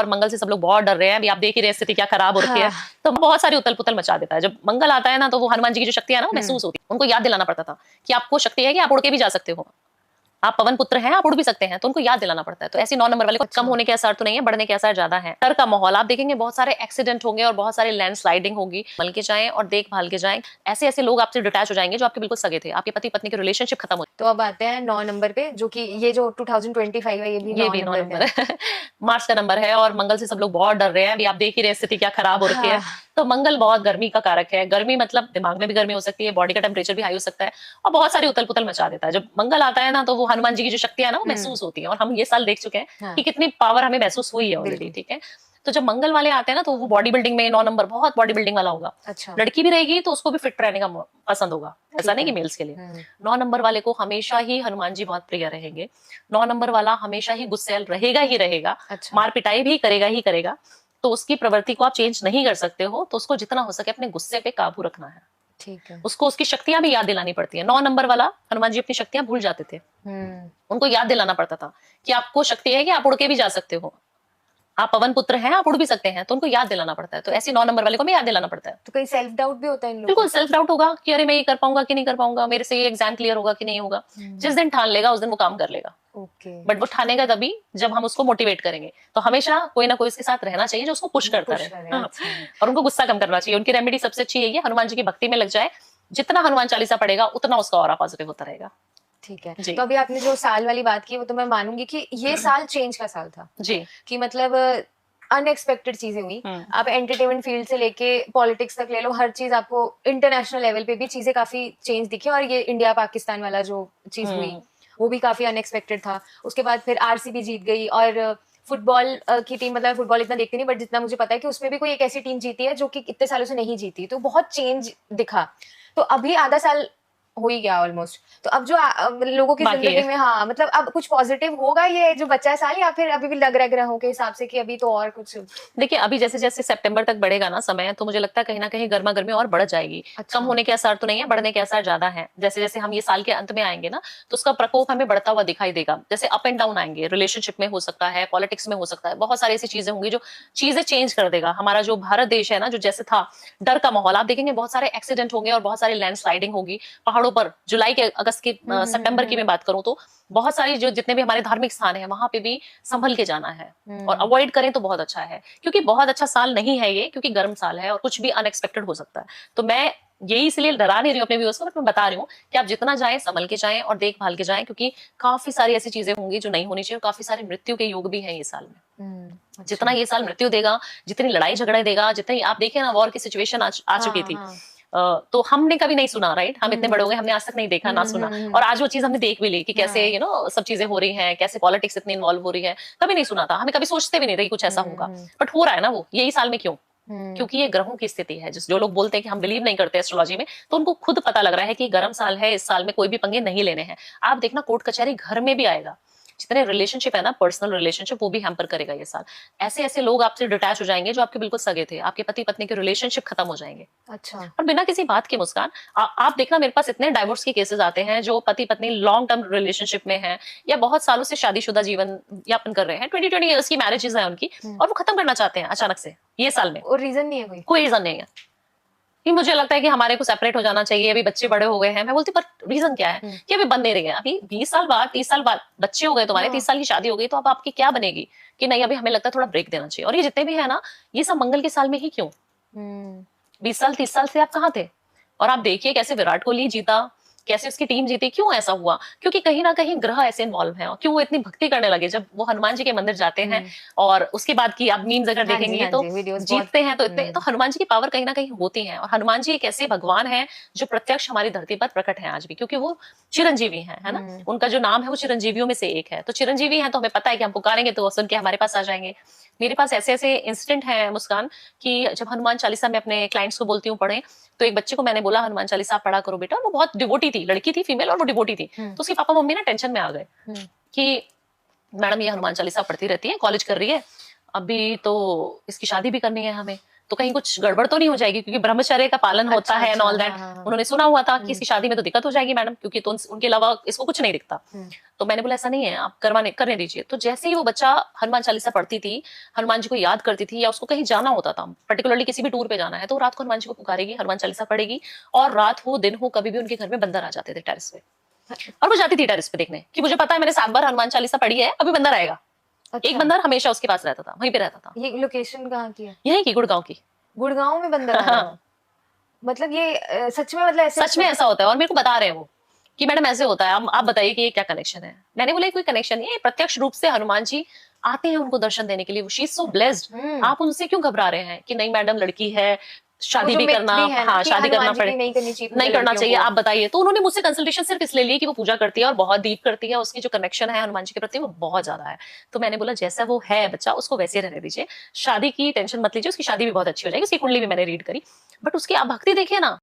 और मंगल से सब लोग बहुत डर रहे हैं। अभी आप देख ही रहे स्थिति क्या खराब हो रखी है, तो बहुत सारी उथल पुथल मचा देता है। जब मंगल आता है ना, तो वो हनुमान जी की जो शक्ति है ना, वो महसूस होती है। उनको याद दिलाना पड़ता था कि आपको शक्ति है कि आप उड़ के भी जा सकते हो, आप पवन पुत्र हैं, आप उड़ भी सकते हैं, तो उनको याद दिलाना पड़ता है। तो ऐसी 9 नंबर वाले को कम होने के असर तो नहीं है, बढ़ने के असर ज्यादा है। डर का माहौल आप देखेंगे, बहुत सारे एक्सीडेंट होंगे और बहुत सारे लैंडस्लाइडिंग होगी। मल के जाएं और देखभाल के जाएं। ऐसे ऐसे लोग आपसे डिटैच हो जाएंगे जो आपके बिल्कुल सगे थे, आपके पति पत्नी के रिलेशनशिप खत्म हो। तो अब आते हैं 9 नंबर पे, जो कि ये जो 2025 है, ये भी 9 नंबर है। मार्च का नंबर है और मंगल से सब लोग बहुत डर रहे हैं। अभी आप देख ही रहे स्थिति क्या खराब हो रखी है। तो मंगल बहुत गर्मी का कारक है। गर्मी मतलब दिमाग में भी गर्मी हो सकती है, बॉडी का टेम्परेचर भी हाई हो सकता है और बहुत सारी उथल पुथल मचा देता है। जब मंगल आता है ना, तो वो हनुमान जी की जो शक्ति है ना, वो महसूस होती है। और हम ये साल देख चुके हैं कि कितनी पावर हमें महसूस हुई है ऑलरेडी। ठीक है, तो जब मंगल वाले आते हैं ना, तो वो बॉडी बिल्डिंग में 9 नंबर बहुत बॉडी बिल्डिंग वाला होगा। अच्छा। लड़की भी रहेगी तो उसको भी फिट रहने का पसंद होगा, ऐसा नहीं कि मेल्स के लिए। 9 नंबर वाले को हमेशा ही हनुमान जी बहुत प्रिय रहेंगे। 9 नंबर वाला हमेशा ही गुस्सैल रहेगा ही रहेगा। अच्छा। मार पिटाई भी करेगा ही करेगा। तो उसकी प्रवृत्ति को आप चेंज नहीं कर सकते हो, तो उसको जितना हो सके अपने गुस्से पे काबू रखना है। ठीक है। उसको उसकी शक्तियां भी याद दिलानी पड़ती है। 9 नंबर वाला हनुमान जी अपनी शक्तियां भूल जाते थे, उनको याद दिलाना पड़ता था कि आपको शक्ति है कि आप उड़ के भी जा सकते हो, आप पवन पुत्र हैं, आप उड़ भी सकते हैं, तो उनको याद दिलाना पड़ता है। तो ऐसी 9 नंबर वाले को भी याद दिलाना पड़ता है। तो कहीं सेल्फ डाउट भी होता है इन लोगों को? बिल्कुल सेल्फ डाउट होगा कि अरे मैं ये कर पाऊंगा कि नहीं कर पाऊंगा, मेरे से ये एग्जाम क्लियर होगा कि नहीं होगा। जिस दिन ठान लेगा उस दिन वो काम कर लेगा। बट वो ठानेगा तभी जब हम उसको मोटिवेट करेंगे। तो हमेशा कोई ना कोई उसके साथ रहना चाहिए जो उसको पुश करता रहे। और उनको गुस्सा कम करना चाहिए। उनकी रेमेडी सबसे अच्छी यही है, हनुमान जी की भक्ति में लग जाए। जितना हनुमान चालीसा पढ़ेगा उतना उसका ऑरा पॉजिटिव होता रहेगा। ठीक है। तो अभी आपने जो साल वाली बात की, वो तो मैं मानूंगी कि ये साल चेंज का साल था जी, कि मतलब अनएक्सपेक्टेड चीजें हुई। आप एंटरटेनमेंट फील्ड से लेके पॉलिटिक्स तक ले लो, हर चीज आपको इंटरनेशनल लेवल पे भी चीजें काफी चेंज दिखी। और ये इंडिया पाकिस्तान वाला जो चीज हुई वो भी काफी अनएक्सपेक्टेड था। उसके बाद फिर आरसीबी जीत गई। और फुटबॉल की टीम, मतलब फुटबॉल इतना देखती नहीं, बट जितना मुझे पता है कि उसमें भी कोई एक ऐसी टीम जीती है जो कि इतने सालों से नहीं जीती। तो बहुत चेंज दिखा। तो अभी आधा साल हो ही गया ऑलमोस्ट। तो अब जो लोगों की जिंदगी में, हाँ मतलब अब कुछ पॉजिटिव होगा ये जो बच्चा है साल, या फिर अभी भी लग रहा है ग्रहों के हिसाब से कि अभी तो और कुछ? देखिए, अभी जैसे जैसे सितंबर तक बढ़ेगा ना समय, तो मुझे लगता है कहीं ना कहीं गर्मा गर्मी और बढ़ जाएगी। अच्छा। कम होने के असर तो नहीं है, बढ़ने के असर ज्यादा है। जैसे जैसे हम ये साल के अंत में आएंगे ना, तो उसका प्रकोप हमें बढ़ता हुआ दिखाई देगा। जैसे अप एंड डाउन आएंगे, रिलेशनशिप में हो सकता है, पॉलिटिक्स में हो सकता है, बहुत सारी ऐसी चीजें होंगी जो चीजें चेंज कर देगा। हमारा जो भारत देश है ना, जो जैसे था डर का माहौल, आप देखेंगे बहुत सारे एक्सीडेंट होंगे और बहुत सारी लैंडस्लाइडिंग होगी पहाड़ों पर। जुलाई के, अगस्त की, सितंबर की मैं बात करूं तो बहुत सारी जो जितने भी हमारे धार्मिक स्थान है वहां पे भी संभल के जाना है और अवॉइड करें तो बहुत अच्छा है। क्योंकि बहुत अच्छा साल नहीं है ये, क्योंकि गर्म साल है और कुछ भी अनएक्सपेक्टेड हो सकता है। तो मैं यही इसलिए डरा नहीं रही हूँ अपने व्यूअर्स को, बट मैं बता रही हूँ कि आप जितना जाएं संभल के जाएं और देखभाल के जाएं, क्योंकि काफी सारी ऐसी चीजें होंगी जो नहीं होनी चाहिए। और काफी सारे मृत्यु के योग भी हैं ये साल में। जितना ये साल मृत्यु देगा, जितनी लड़ाई झगड़े देगा, जितनी आप देखें ना वॉर की सिचुएशन आ चुकी थी, तो हमने कभी नहीं सुना, राइट? हम इतने बड़े हो गए, हमने आज तक नहीं देखा ना सुना। और आज वो चीज हमने देख भी ली कि कैसे सब चीजें हो रही हैं, कैसे पॉलिटिक्स इतनी इन्वॉल्व हो रही है। कभी नहीं सुना था, हमें कभी सोचते भी नहीं थे कि कुछ ऐसा होगा, बट हो रहा है ना वो यही साल में। क्यों? क्योंकि ये ग्रहों की स्थिति है। जो लोग बोलते हैं कि हम बिलीव नहीं करते एस्ट्रोलॉजी में, तो उनको खुद पता लग रहा है कि गर्म साल है, इस साल में कोई भी पंगे नहीं लेने हैं। आप देखना कोर्ट कचहरी घर में भी आएगा। जितने रिलेशनशिप है ना, पर्सनल रिलेशनशिप, वो भी हैम्पर करेगा ये साल। ऐसे ऐसे लोग आपसे डिटैच हो जाएंगे जो आपके बिल्कुल सगे थे, आपके पति पत्नी के रिलेशनशिप खत्म हो जाएंगे। अच्छा। और बिना किसी बात के मुस्कान, आप देखना मेरे पास इतने डाइवोर्स के केसेस आते हैं जो पति पत्नी लॉन्ग टर्म रिलेशनशिप में है या बहुत सालों से शादीशुदा जीवन यापन कर रहे हैं, 20 ईयर्स की मैरिजेस है उनकी, और वो खत्म करना चाहते हैं अचानक से ये साल में। और रीजन नहीं है, कोई रीजन नहीं है कि मुझे लगता है कि हमारे को सेपरेट हो जाना चाहिए, अभी बच्चे बड़े हो गए हैं। मैं बोलती पर रीजन क्या है कि अभी बन नहीं रही है। अभी 20 साल बाद, 30 साल बाद बच्चे हो गए तुम्हारे, 30 साल की शादी हो गई, तो अब आपकी क्या बनेगी कि नहीं अभी हमें लगता है थोड़ा ब्रेक देना चाहिए। और ये जितने भी है ना, ये सब मंगल के साल में ही क्यों? 20 साल 30 साल से आप कहाँ थे? और आप देखिए कैसे विराट कोहली जीता, कैसे उसकी टीम जीती। क्यों ऐसा हुआ? क्योंकि कहीं ना कहीं ग्रह ऐसे इन्वॉल्व हैं। क्यों वो इतनी भक्ति करने लगे? जब वो हनुमान जी के मंदिर जाते हैं और उसके बाद की आप मीम्स अगर देखेंगे तो जीतते हैं, तो इतने तो हनुमान जी की पावर कहीं ना कहीं होती है। और हनुमान जी एक ऐसे भगवान है जो प्रत्यक्ष हमारी धरती पर प्रकट है आज भी, क्योंकि वो चिरंजीवी है ना। उनका जो नाम है वो चिरंजीवियों में से एक है। तो चिरंजीवी है तो हमें पता है कि हम पुकारेंगे तो सुन के हमारे पास आ जाएंगे। मेरे पास ऐसे ऐसे इंसिडेंट है मुस्कान, कि जब हनुमान चालीसा में अपने क्लाइंट्स को बोलती हूँ पढ़े, तो एक बच्चे को मैंने बोला हनुमान चालीसा पढ़ा करो बेटा। वो बहुत डिवोटी थी, लड़की थी, फीमेल, और वो डिवोटी थी। तो उसके पापा मम्मी ना टेंशन में आ गए कि मैडम ये हनुमान चालीसा पढ़ती रहती है, कॉलेज कर रही है, अभी तो इसकी शादी भी करनी है हमें, तो कहीं कुछ गड़बड़ तो नहीं हो जाएगी, क्योंकि ब्रह्मचर्य का पालन होता है एंड ऑल दैट। उन्होंने सुना हुआ था कि इसकी शादी में तो दिक्कत हो जाएगी मैडम, क्योंकि तो उनके अलावा इसको कुछ नहीं दिखता। तो मैंने बोला ऐसा नहीं है, आप करने दीजिए। तो जैसे ही वो बच्चा हनुमान चालीसा पढ़ती थी, हनुमान जी को याद करती थी, या उसको कहीं जाना होता था, पर्टिकुलरली किसी भी टूर पे जाना है, तो रात को हनुमान जी को पुकारेगी, हनुमान चालीसा पढ़ेगी, और रात हो दिन हो कभी भी उनके घर में बंदर आ जाते थे टेरेस पे। और वो जाती थी टेरेस पे देखने कि मुझे पता है मैंने 7 बार हनुमान चालीसा पढ़ी है, अभी बंदर आएगा। अच्छा। एक बंदर हमेशा उसके पास रहता था, वहीं पे रहता था। ये लोकेशन कहाँ की है? यही की, गुड़गांव की। गुड़गांव में बंदर आया? हाँ। मतलब ये सच में, मतलब ऐसे सच में ऐसा होता है, और मेरे को बता रहे हैं वो कि मैडम ऐसे होता है, आप बताइए कि ये क्या कनेक्शन है। मैंने बोला कोई कनेक्शन नहीं है, प्रत्यक्ष रूप से हनुमान जी आते हैं उनको दर्शन देने के लिए। She is so blessed. आप उनसे क्यों घबरा रहे हैं कि नहीं मैडम लड़की है, शादी भी करना, हाँ शादी करना पड़े, नहीं करना चाहिए, आप बताइए। तो उन्होंने मुझसे कंसल्टेशन सिर्फ इसलिए ली कि वो पूजा करती है और बहुत डीप करती है, उसकी जो कनेक्शन है हनुमान जी के प्रति वो बहुत ज्यादा है। तो मैंने बोला जैसा वो है बच्चा उसको वैसे रहने दीजिए, शादी की टेंशन मत लीजिए, उसकी शादी भी बहुत अच्छी हो जाएगी। उसकी कुंडली भी मैंने रीड करी, बट उसकी आप भक्ति देखिए ना,